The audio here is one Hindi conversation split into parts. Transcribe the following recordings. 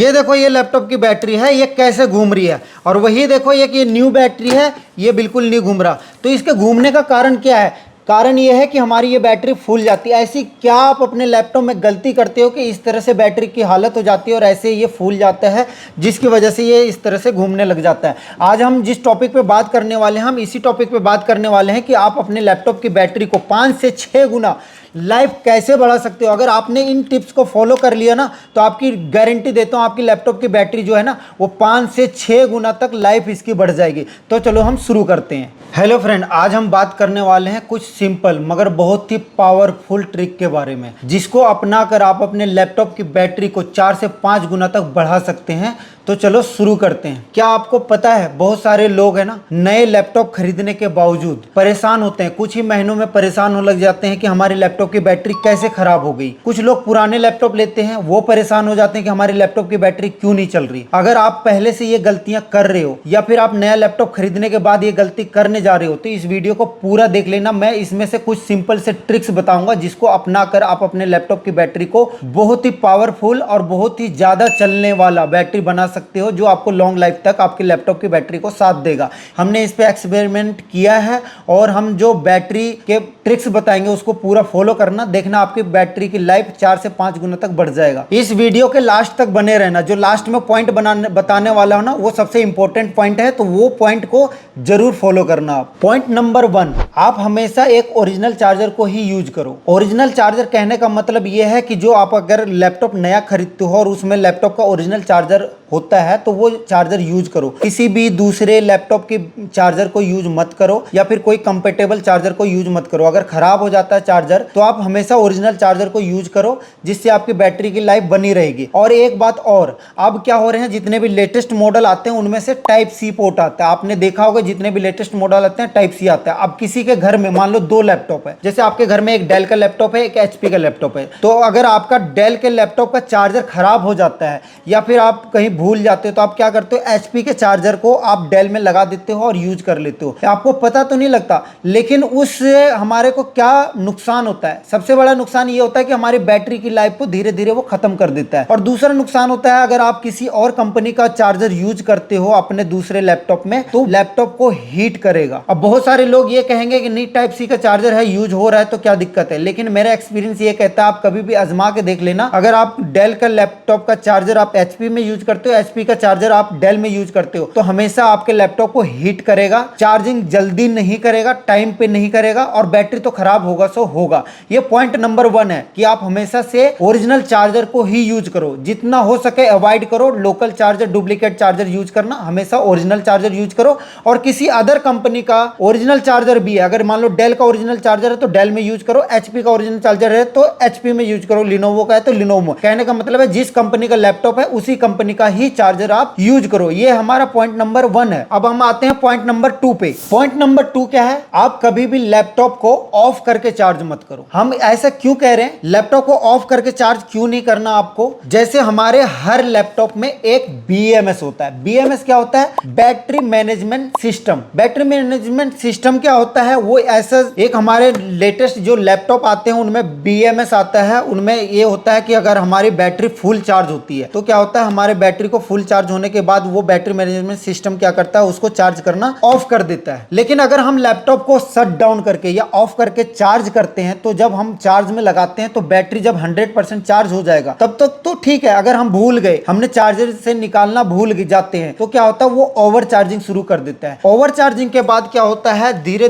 ये देखो ये लैपटॉप की बैटरी है, ये कैसे घूम रही है। और वही देखो ये न्यू बैटरी है, ये बिल्कुल नहीं घूम रहा। तो इसके घूमने का कारण क्या है? कारण ये है कि हमारी ये बैटरी फूल जाती है। ऐसी क्या आप अपने लैपटॉप में गलती करते हो कि इस तरह से बैटरी की हालत हो जाती है और ऐसे ये फूल जाता है, जिसकी वजह से ये इस तरह से घूमने लग जाता है। आज हम जिस टॉपिक पे बात करने वाले हैं, हम इसी टॉपिक पे बात करने वाले हैं कि आप अपने लैपटॉप की बैटरी को 5 से 6 गुना लाइफ कैसे बढ़ा सकते हो। अगर आपने इन टिप्स को फॉलो कर लिया ना, तो आपकी गारंटी देता हूँ आपकी लैपटॉप की बैटरी जो है ना, वो 5 से 6 गुना तक लाइफ इसकी बढ़ जाएगी। तो चलो हम शुरू करते हैं। हेलो फ्रेंड, आज हम बात करने वाले हैं कुछ सिंपल मगर बहुत ही पावरफुल ट्रिक के बारे में, जिसको अपना कर आप अपने लैपटॉप की बैटरी को 4 से 5 गुना तक बढ़ा सकते हैं। तो चलो शुरू करते हैं। क्या आपको पता है बहुत सारे लोग हैं ना, नए लैपटॉप खरीदने के बावजूद परेशान होते हैं, कुछ ही महीनों में परेशान होने लग जाते हैं कि हमारे लैपटॉप की बैटरी कैसे खराब हो गई। कुछ लोग पुराने लैपटॉप लेते हैं, वो परेशान हो जाते हैं कि हमारे लैपटॉप की बैटरी क्यों नहीं चल रही। अगर आप पहले से ये गलतियां कर रहे हो या फिर आप नया लैपटॉप खरीदने के बाद ये गलती करने जा रहे हो, तो इस वीडियो को पूरा देख लेना। मैं इसमें से कुछ सिंपल से ट्रिक्स बताऊंगा, जिसको अपना कर आप अपने लैपटॉप की बैटरी को बहुत ही पावरफुल और बहुत ही ज्यादा चलने वाला बैटरी बना सकते हो, जो आपको लॉन्ग लाइफ तक आपके लैपटॉप की बैटरी को साथ देगा। हमने इस पे एक्सपेरिमेंट किया है और हम जो बैटरी के ट्रिक्स बताएंगे उसको पूरा फॉलो करना, देखना आपकी बैटरी की लाइफ 4 से 5 गुना तक बढ़ जाएगा। इस वीडियो के लास्ट तक बने रहना। जो लास्ट में पॉइंट बताने वाला हो ना, वो सबसे इंपॉर्टेंट पॉइंट है, तो वो पॉइंट को जरूर फॉलो करना आप। पॉइंट नंबर 1, आप हमेशा एक ओरिजिनल चार्जर को ही यूज करो। ओरिजिनल चार्जर कहने का मतलब ये है कि जो आप अगर लैपटॉप नया खरीदते हो और उसमें लैपटॉप का ओरिजिनल चार्जर होता है, तो वो चार्जर यूज करो। किसी भी दूसरे लैपटॉप के चार्जर को यूज मत करो या फिर कोई कंपेटेबल चार्जर को यूज मत करो। अगर खराब हो जाता है चार्जर, तो आप हमेशा ओरिजिनल चार्जर को यूज करो, जिससे आपकी बैटरी की लाइफ बनी रहेगी। और एक बात और, अब क्या हो रहे हैं, जितने भी लेटेस्ट मॉडल आते हैं उनमें से टाइप सी पोर्ट आता है। आपने देखा होगा जितने भी लेटेस्ट मॉडल आते हैं टाइप सी आता है। अब किसी के घर में मान लो 2 लैपटॉप है, जैसे आपके घर में एक डेल का लैपटॉप है, एक एचपी का लैपटॉप है, तो अगर आपका डेल के लैपटॉप का चार्जर खराब हो जाता है या फिर आप कहीं भूल जाते हो, तो आप क्या करते हो, एचपी के चार्जर को आप डेल में लगा देते हो और यूज कर लेते हो। आपको पता तो नहीं लगता, लेकिन उससे हमारे को क्या नुकसान होता है? सबसे बड़ा नुकसान ये होता है कि हमारी बैटरी की लाइफ को धीरे धीरे वो खत्म कर देता है। और दूसरा नुकसान होता है, अगर आप किसी और कंपनी का चार्जर यूज करते हो अपने दूसरे लैपटॉप में, तो लैपटॉप को हीट करेगा। अब बहुत सारे लोग ये कहेंगे कि नहीं, टाइप सी का चार्जर है, यूज हो रहा है, तो क्या दिक्कत है? लेकिन मेरा एक्सपीरियंस ये कहता है, आप कभी भी आजमा के देख लेना। अगर आप डेल का लैपटॉप का चार्जर आप एचपी में यूज करते हो, एचपी का चार्जर आप डेल में यूज करते हो, तो हमेशा आपके लैपटॉप को हीट करेगा, चार्जिंग जल्दी नहीं करेगा, टाइम पे नहीं करेगा, और बैटरी तो खराब होगा सो होगा। ये पॉइंट नंबर 1 है कि आप हमेशा से ओरिजिनल चार्जर को ही यूज करो। जितना हो सके अवॉइड करो local charger, duplicate charger use करना। हमेशा ओरिजिनल चार्जर यूज करो। और किसी अदर कंपनी का ओरिजिनल चार्जर भी है, अगर मान लो डेल का ओरिजिनल चार्जर है तो डेल में यूज करो, एचपी का ओरिजिनल चार्जर है तो एचपी में यूज करो, लिनोवो का है तो लिनोवो। कहने का मतलब है जिस कंपनी का लैपटॉप है उसी कंपनी का ही चार्जर आप यूज करो। ये हमारा पॉइंट नंबर 1 है। अब हम आते हैं पॉइंट नंबर 2 पे। पॉइंट नंबर 2 क्या है? आप कभी भी लैपटॉप को ऑफ करके चार्ज मत करो। हम ऐसा क्यों कह रहे हैं? लैपटॉप को ऑफ करके चार्ज क्यों नहीं करना आपको? जैसे हमारे हर लैपटॉप में एक बीएमएस होता है। बीएमएस क्या होता है? Battery management system. Battery management system क्या होता है? वो ऐसा एक हमारे लेटेस्ट जो लैपटॉप आते हैं उनमें बीएमएस आता है। उनमें ये होता है कि अगर हमारी बैटरी फुल चार्ज होती है तो क्या होता है, हमारे बैटरी को फुल चार्ज होने के बाद वो बैटरी मैनेजमेंट सिस्टम क्या करता है, उसको चार्ज करना ऑफ कर देता है। लेकिन अगर हम लैपटॉप को शट डाउन करके या ऑफ करके चार्ज करते हैं, तो जब हम चार्ज में लगाते हैं तो बैटरी जब 100% चार्ज हो जाएगा तब तक तो ठीक है। अगर हम भूल गए, हमने चार्जर से निकालना भूल जाते हैं, तो क्या होता है, वो ओवर चार्जिंग शुरू कर देता है। ओवर चार्जिंग के बाद क्या होता है, धीरे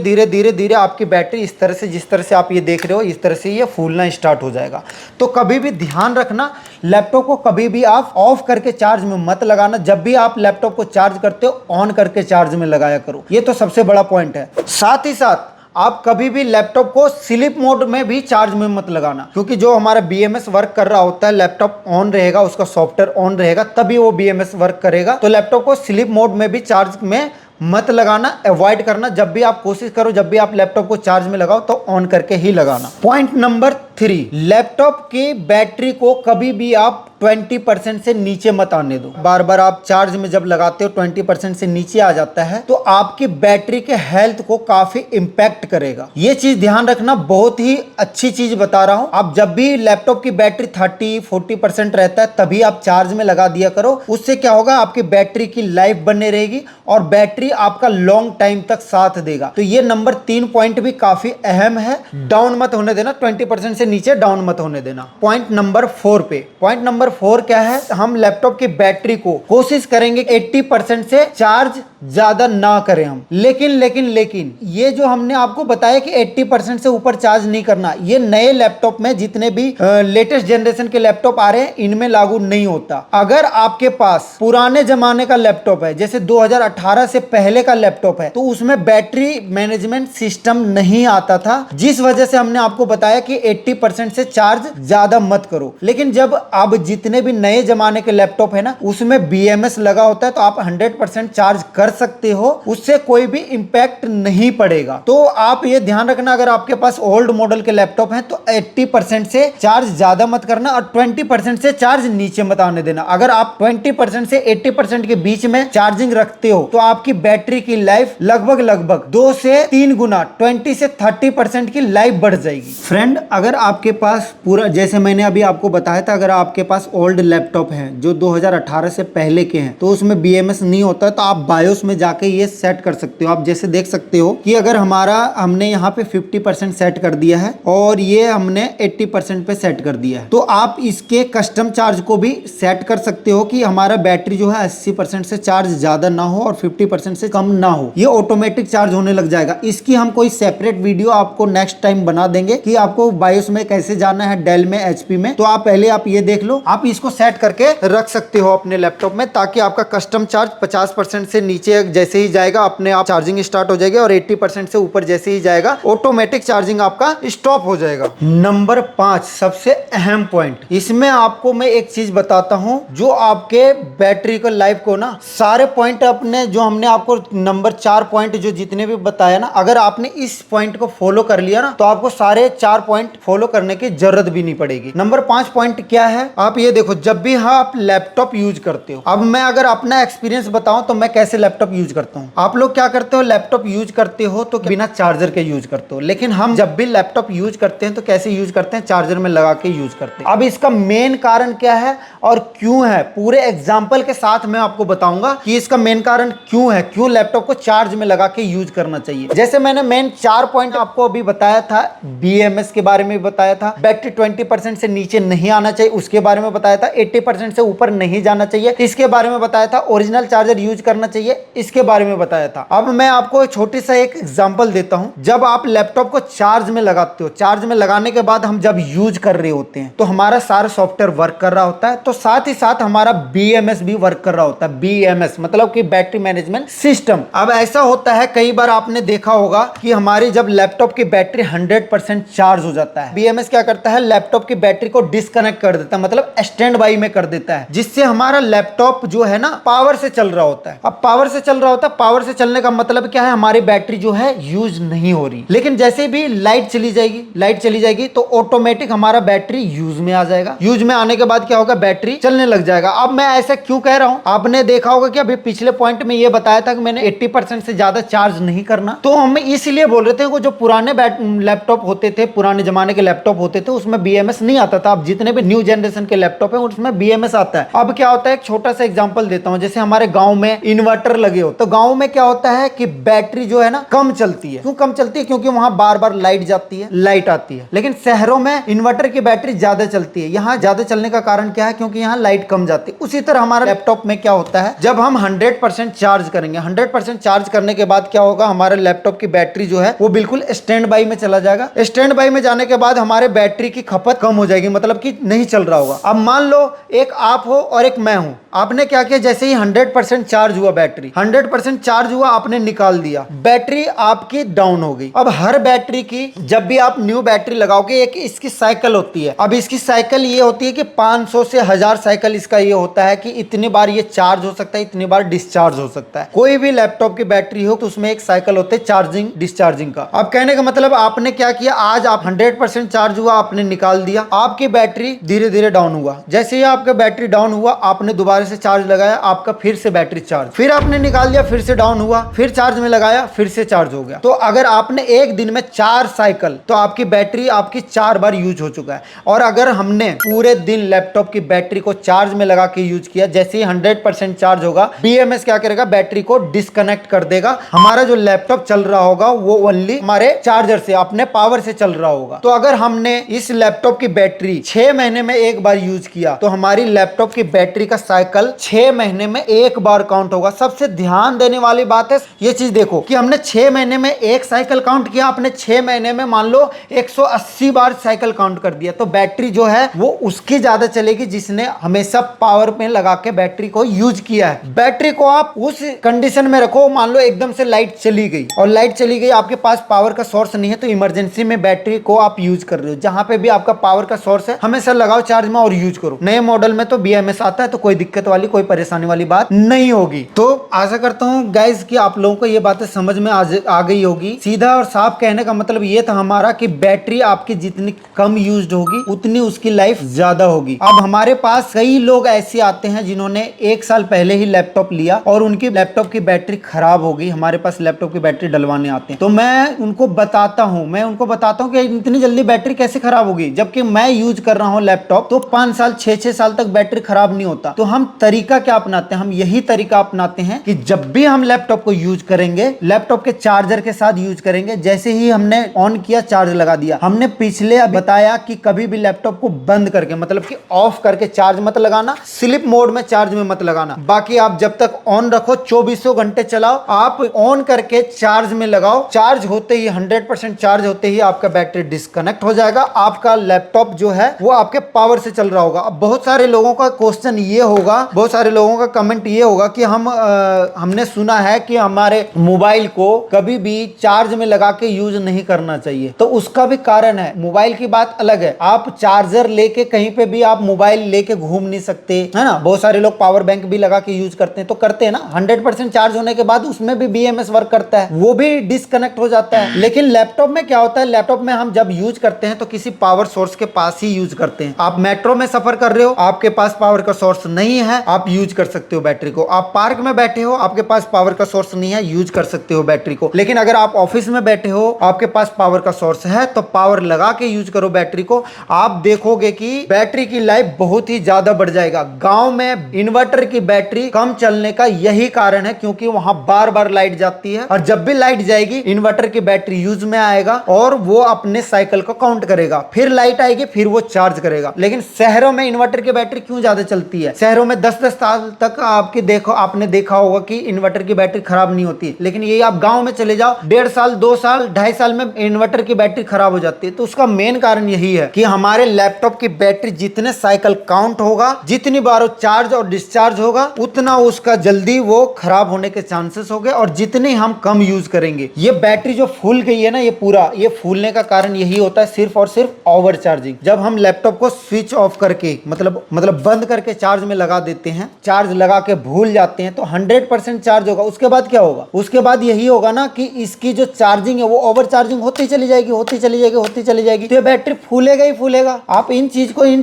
धीरे आपकी बैटरी इस तरह से, जिस तरह से आप ये देख रहे हो, इस तरह से ये फूलना स्टार्ट हो जाएगा। तो कभी भी ध्यान रखना, लैपटॉप को कभी भी आप ऑफ करके चार्ज में मत लगाना। जब भी आप लैपटॉप को चार्ज करते हो ऑन करके चार्ज में लगाया करो। ये तो सबसे बड़ा पॉइंट है। साथ ही साथ आप कभी भी लैपटॉप को स्लीप मोड में भी चार्ज में मत लगाना, क्योंकि जो हमारा बीएमएस वर्क कर रहा होता है, लैपटॉप ऑन रहेगा, उसका सॉफ्टवेयर ऑन रहेगा, तभी वो बीएमएस वर्क करेगा। तो लैपटॉप को स्लीप मोड में भी चार्ज में मत लगाना, अवॉइड करना। जब भी आप कोशिश करो, जब भी आप लैपटॉप को चार्ज में लगाओ तो ऑन करके ही लगाना। पॉइंट नंबर 3, लैपटॉप की बैटरी को कभी भी आप 20% से नीचे मत आने दो। बार बार आप चार्ज में जब लगाते हो 20% से नीचे आ जाता है तो आपकी बैटरी के हेल्थ को काफी इंपैक्ट करेगा। ये चीज ध्यान रखना, बहुत ही अच्छी चीज बता रहा हूं। आप जब भी लैपटॉप की बैटरी 30-40% रहता है तभी आप चार्ज में लगा दिया करो। उससे क्या होगा, आपकी बैटरी की लाइफ बने रहेगी और बैटरी आपका लॉन्ग टाइम तक साथ देगा। तो ये नंबर 3 पॉइंट भी काफी अहम है। डाउन मत होने देना, 20% से नीचे डाउन मत होने देना। पॉइंट नंबर 4 पे, पॉइंट नंबर 4 क्या है, हम लैपटॉप की बैटरी को कोशिश करेंगे 80% से चार्ज ज्यादा ना करें हम। लेकिन ये जो हमने आपको बताया कि 80% से ऊपर चार्ज नहीं करना, ये नए लैपटॉप में जितने भी लेटेस्ट जनरेशन के लैपटॉप आ रहे हैं इनमें लागू नहीं होता। अगर आपके पास पुराने जमाने का लैपटॉप है, जैसे 2018 से पहले का लैपटॉप है, तो उसमें बैटरी मैनेजमेंट सिस्टम नहीं आता था, जिस वजह से हमने आपको बताया कि 80% से चार्ज ज्यादा मत करो। लेकिन जब अब जितने भी नए जमाने के लैपटॉप है ना, उसमें BMS लगा होता है तो आप 100% चार्ज कर सकते हो, उससे कोई भी इंपैक्ट नहीं पड़ेगा। तो आप ये ध्यान रखना, अगर आपके पास ओल्ड मॉडल के लैपटॉप हैं तो 80% से चार्ज ज्यादा मत करना और 20% से चार्ज नीचे मत आने देना। अगर आप 20% से 80% के बीच में चार्जिंग रखते हो तो आपकी बैटरी की लाइफ लगभग 2 से 3 गुना 20 से 30% की लाइफ बढ़ जाएगी। फ्रेंड, अगर आपके पास पूरा, जैसे मैंने अभी आपको बताया था, अगर आपके पास ओल्ड लैपटॉप है जो 2018 से पहले के हैं तो उसमें BMS नहीं होता, तो आप बायोस में जाके ये सेट कर सकते हो। आप जैसे देख सकते हो कि अगर हमने यहाँ पे 50% सेट कर दिया है और ये हमने 80% पे सेट कर दिया है, तो आप इसके कस्टम चार्ज को भी सेट कर सकते हो कि हमारा बैटरी जो है 80% से चार्ज ज्यादा ना हो और 50% से कम ना हो, ये ऑटोमेटिक चार्ज होने लग जाएगा। इसकी हम कोई सेपरेट वीडियो आपको नेक्स्ट टाइम बना देंगे कि आपको बायोस में कैसे जाना है, डेल में, HP में। तो आप पहले आप ये देख लो, आप इसको सेट करके रख सकते हो अपने लैपटॉप में, ताकि आपका कस्टम चार्ज 50% से नीचे जैसे ही जाएगा अपने आप चार्जिंग स्टार्ट हो जाएगी और 80% से ऊपर जैसे ही जाएगा ऑटोमेटिक चार्जिंग आपका स्टॉप हो जाएगा। नंबर 5 सबसे अहम पॉइंट, इसमें आपको मैं एक चीज बताता हूं जो आपके बैटरी को लाइफ को ना, सारे पॉइंट अपने जो हमने आपको नंबर 4 पॉइंट जो जितने भी बताया ना, अगर आपने इस पॉइंट को फॉलो कर लिया ना तो आपको सारे 4 पॉइंट फॉलो करने की जरूरत भी नहीं पड़ेगी। नंबर 5 पॉइंट क्या है, आप ये देखो, जब भी आप लैपटॉप यूज करते हो, अब मैं अगर अपना एक्सपीरियंस बताऊं तो मैं कैसे लैपटॉप यूज करता हूं। आप लोग क्या करते हो, लैपटॉप यूज करते हो तो बिना चार्जर के यूज करते हो, लेकिन हम जब भी लैपटॉप यूज करते हैं तो कैसे यूज करते हैं, चार्जर में लगा के यूज करते हैं। अब इसका मेन कारण क्या है और क्यों है, पूरे एग्जाम्पल के साथ मैं आपको बताऊंगा कि इसका मेन कारण क्यों है, क्यों लैपटॉप को चार्ज में लगा के यूज करना चाहिए। जैसे मैंने मेन 4 पॉइंट आपको अभी बताया था, BMS के बारे में बताया था, बैटरी 20% से नीचे नहीं आना चाहिए उसके बारे में बताया था, 80% से ऊपर नहीं जाना चाहिए इसके बारे में बताया था, ओरिजिनल चार्जर यूज करना चाहिए इसके बारे में बताया था। अब मैं आपको छोटी सा एक एग्जांपल देता हूं। जब आप लैपटॉप को चार्ज में लगाते हो, चार्ज में लगाने के बाद हम जब यूज कर रहे होते हैं तो हमारा सारा सॉफ्टवेयर वर्क कर रहा होता है, तो साथ ही साथ हमारा BMS भी वर्क कर रहा होता है। BMS मतलब कि बैटरी मैनेजमेंट सिस्टम। अब ऐसा होता है, कई बार आपने देखा होगा कि हमारी जब लैपटॉप की बैटरी 100% चार्ज हो जाता है, BMS क्या करता है, लैपटॉप की बैटरी को डिस्कनेक्ट कर देता है, मतलब स्टैंड बाई में कर देता है, जिससे हमारा लैपटॉप जो है ना पावर से चल रहा होता है। अब पावर से चल रहा होता है, पावर से चलने का मतलब क्या है, हमारी बैटरी जो है यूज नहीं हो रही, लेकिन जैसे भी लाइट चली जाएगी तो ऑटोमेटिक हमारा बैटरी यूज में आ जाएगा। यूज में आने के बाद क्या होगा, बैटरी चलने लग जाएगा। अब मैं ऐसा क्यों कह रहा हूं, आपने देखा होगा कि अभी पिछले पॉइंट में ये बताया था कि मैंने 80% से ज्यादा चार्ज नहीं करना, तो हम इसलिए बोल रहे थे कि जो पुराने लैपटॉप होते थे, पुराने जमाने के लैपटॉप होते थे, उसमें BMS नहीं आता था। अब जितने भी न्यू जनरेशन के लैपटॉप है उसमें BMS आता है। अब क्या होता है, एक छोटा सा एग्जांपल देता हूं, जैसे हमारे गांव में इन्वर्टर लगे हो, तो गांव में क्या होता है कि बैटरी जो है ना कम चलती है। क्यों कम चलती है, क्योंकि वहां बार बार लाइट जाती है, लाइट आती है। लेकिन शहरों में इन्वर्टर की बैटरी ज्यादा चलती है। यहाँ ज्यादा चलने का कारण क्या है, क्योंकि यहाँ लाइट कम जाती है। उसी तरह हमारा लैपटॉप में क्या होता है, जब हम 100% चार्ज करेंगे, 100% चार्ज करने के बाद क्या होगा, हमारे लैपटॉप की बैटरी जो है वो बिल्कुल स्टैंड बाई में चला जाएगा। स्टैंड बाई में जाने के बाद हमारे बैटरी की खपत कम हो जाएगी, मतलब कि नहीं चल रहा होगा। अब मान लो एक आप हो और एक मैं हूं, आपने क्या किया, जैसे ही 100% चार्ज हुआ बैटरी, 100% चार्ज हुआ, आपने निकाल दिया, बैटरी आपकी डाउन हो गई। अब हर बैटरी की, जब भी आप न्यू बैटरी लगाओगे, एक इसकी साइकिल होती है। अब इसकी साइकिल ये होती है कि 500 से 1000 साइकिल इसका ये होता है कि इतनी बार ये चार्ज हो सकता है, इतनी बार डिस्चार्ज हो सकता है। कोई भी लैपटॉप की बैटरी हो तो उसमें एक साइकिल होती है चार्जिंग डिस्चार्जिंग का। अब कहने का मतलब, आपने क्या किया, आज आप 100% चार्ज हुआ, आपने निकाल दिया, आपकी बैटरी धीरे धीरे डाउन हुआ। जैसे ही आपका बैटरी डाउन हुआ, आपने दोबारा से चार्ज लगाया, आपका फिर से बैटरी चार्ज, फिर आपने निकाल दिया, फिर से डाउन हुआ, फिर चार्ज में लगाया, फिर से चार्ज हो गया। तो अगर आपने एक दिन में 4 साइकिल, तो आपकी बैटरी आपकी 4 बार यूज हो चुका है। और अगर हमने पूरे दिन लैपटॉप की बैटरी को चार्ज में लगा के यूज किया, जैसे ही 100% चार्ज होगा, BMS क्या करेगा, बैटरी को डिस्कनेक्ट कर देगा। हमारा जो लैपटॉप चल रहा होगा वो ओनली हमारे चार्जर से, अपने पावर से चल रहा होगा। तो अगर हमने इस लैपटॉप की बैटरी 6 महीने में एक बार यूज किया, तो हमारी लैपटॉप की बैटरी का साइकिल 6 महीने में एक बार काउंट होगा। सबसे ध्यान देने वाली बात है ये चीज, देखो कि हमने 6 महीने में एक साइकिल काउंट किया, आपने 6 महीने में मान लो 180 बार साइकिल काउंट कर दिया, तो बैटरी जो है वो उसकी ज्यादा चलेगी जिसने हमेशा पावर में लगा के बैटरी को यूज किया है। बैटरी को आप उस कंडीशन में रखो, मान लो एकदम से लाइट चली गई, और लाइट चली गई, आपके पास पावर का सोर्स नहीं है, तो इमरजेंसी में बैटरी को आप यूज कर रहे हो। जहां पे भी आपका पावर का सोर्स है, हमेशा लगाओ चार्ज में और यूज करो। नए मॉडल में तो BMS आता है, तो कोई दिक्कत वाली, कोई परेशानी वाली बात नहीं होगी। तो आशा करता हूँ गाइज कि आप लोगों को ये बातें समझ में आ गई होगी। सीधा और साफ कहने का मतलब ये था हमारा कि बैटरी आपकी जितनी कम यूज होगी, उतनी उसकी लाइफ ज्यादा होगी। अब हमारे पास कई लोग ऐसे आते हैं जिन्होंने 1 साल पहले ही लैपटॉप लिया और उनकी लैपटॉप की बैटरी खराब हो गई, हमारे पास लैपटॉप की बैटरी डलवाने आते हैं। तो मैं उनको बताता हूँ कि इतनी जल्दी बैटरी कैसे खराब होगी, जबकि मैं यूज कर रहा हूँ लैपटॉप तो 5 साल 6 साल तक बैटरी खराब नहीं होता। तो हम तरीका क्या अपनाते हैं, हम यही तरीका अपनाते हैं कि जब भी हम लैपटॉप को यूज करेंगे, लैपटॉप के चार्जर के साथ यूज करेंगे। जैसे ही हमने ऑन किया, चार्ज लगा दिया, हमने पिछले बताया कि कभी भी लैपटॉप को बंद करके, मतलब कि ऑफ करके चार्ज मत लगाना, स्लिप मोड में चार्ज में मत लगाना। बाकी आप जब तक ऑन रखो, 24 घंटे चलाओ, आप ऑन करके चार्ज में लगाओ। चार्ज होते ही 100% चार्ज होते ही आपका बैटरी डिस्कनेक्ट हो जाएगा, आपका लैपटॉप जो है वो आपके पावर से चल रहा होगा। अब बहुत सारे लोगों का क्वेश्चन ये होगा, बहुत सारे लोगों का कमेंट ये होगा कि हमने सुना है कि हमारे मोबाइल को कभी भी चार्ज में लगा के यूज नहीं करना चाहिए। तो उसका भी कारण है, मोबाइल की बात अलग है, आप चार्जर लेके कहीं पे भी आप मोबाइल लेके घूम नहीं सकते, है ना। बहुत सारे लोग पावर बैंक भी लगा के यूज करते हैं, तो करते हैं ना। 100% चार्ज होने के बाद उसमें भी BMS वर्क करता है, वो भी डिस्कनेक्ट हो जाता है। लेकिन लैपटॉप में क्या होता है, लैपटॉप में हम जब यूज करते हैं तो किसी पावर सोर्स के पास ही यूज करते हैं। आप मेट्रो में सफर कर रहे हो, आपके पास पावर का सोर्स नहीं है, आप यूज कर सकते हो बैटरी को। आप पार्क में बैठे हो, आपके पास पावर का सोर्स नहीं है, यूज कर सकते हो बैटरी को। लेकिन अगर आप ऑफिस में बैठे हो, आपके पास पावर का सोर्स है, तो पावर लगा के यूज करो बैटरी को। आप देखोगे कि बैटरी की लाइफ बहुत ही ज्यादा बढ़ जाएगा। गांव में इन्वर्टर की बैटरी कम चलने का यही कारण है, क्योंकि वहां बार बार लाइट जाती है, और जब भी लाइट जाएगी इन्वर्टर की बैटरी यूज में आएगा और वो अपने साइकिल को काउंट करेगा, फिर लाइट आएगी, फिर वो चार्ज करेगा। लेकिन शहरों में इन्वर्टर की बैटरी क्यों ज्यादा चलती है, शहरों में 10-10 साल तक आपने देखा होगा कि इन्वर्टर की बैटरी खराब नहीं होती। लेकिन ये आप गांव में चले जाओ, 1.5 साल 2 साल 2.5 साल में इन्वर्टर की बैटरी खराब हो जाती है। तो उसका मेन कारण यही है कि हमारे लैपटॉप की बैटरी जितने साइकिल काउंट होगा, जितनी बार चार्ज और डिस्चार्ज होगा, उतना उसका जल्दी वो खराब होने के चांसेस हो गए। और जितनी हम कम यूज करेंगे, ये बैटरी जो फूल गई है ना, ये फूलने का कारण यही होता है, सिर्फ और सिर्फ ओवर चार्जिंग। जब हम लैपटॉप को स्विच ऑफ करके, मतलब बंद करके चार्ज में लगा देते हैं, चार्ज लगा के भूल जाते हैं, तो 100% चार्ज होगा। उसके बाद क्या होगा, उसके बाद यही होगा ना कि इसकी जो चार्जिंग है वो ओवर चार्जिंग होती चली जाएगी, तो ये बैटरी फूलेगा ही फूलेगा। आप इन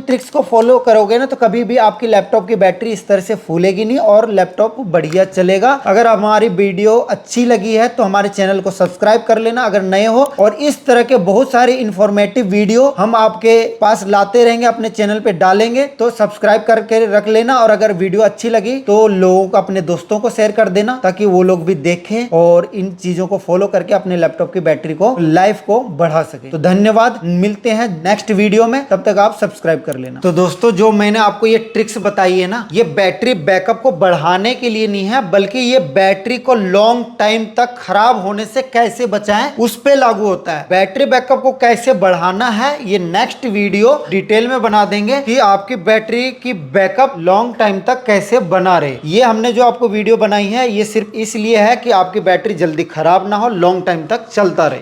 ट्रिक्स को फॉलो करोगे ना, तो कभी भी आपकी लैपटॉप की बैटरी इस तरह से फूलेगी नहीं और लैपटॉप बढ़िया चलेगा। अगर हमारी वीडियो अच्छी लगी है तो हमारे चैनल को सब्सक्राइब कर लेना अगर नए हो, और इस तरह के बहुत सारे इंफॉर्मेटिव वीडियो हम आपके पास लाते रहेंगे, अपने चैनल पे डालेंगे, तो सब्सक्राइब करके रख लेना। और अगर वीडियो अच्छी लगी तो लोगों को, अपने दोस्तों को शेयर कर देना, ताकि वो लोग भी देखें और इन चीजों को फॉलो करके अपने लैपटॉप की बैटरी को, लाइफ को बढ़ा सके। तो धन्यवाद, मिलते हैं नेक्स्ट वीडियो में, तब तक आप सब्सक्राइब कर लेना। तो दोस्तों, जो मैंने आपको ये ट्रिक्स बताई है ना, ये बैटरी बैकअप को बढ़ाने के लिए नहीं है, बल्कि ये बैटरी को लॉन्ग टाइम तक खराब होने से कैसे बचाएं उस पे लागू होता है। बैटरी बैकअप को कैसे बढ़ाना है, ये नेक्स्ट वीडियो डिटेल में बना देंगे कि आपकी बैटरी की बैकअप लॉन्ग टाइम तक कैसे बना रहे। ये हमने जो आपको वीडियो बनाई है ये सिर्फ इसलिए है कि आपकी बैटरी जल्दी खराब ना हो, लॉन्ग टाइम तक चलता रहे।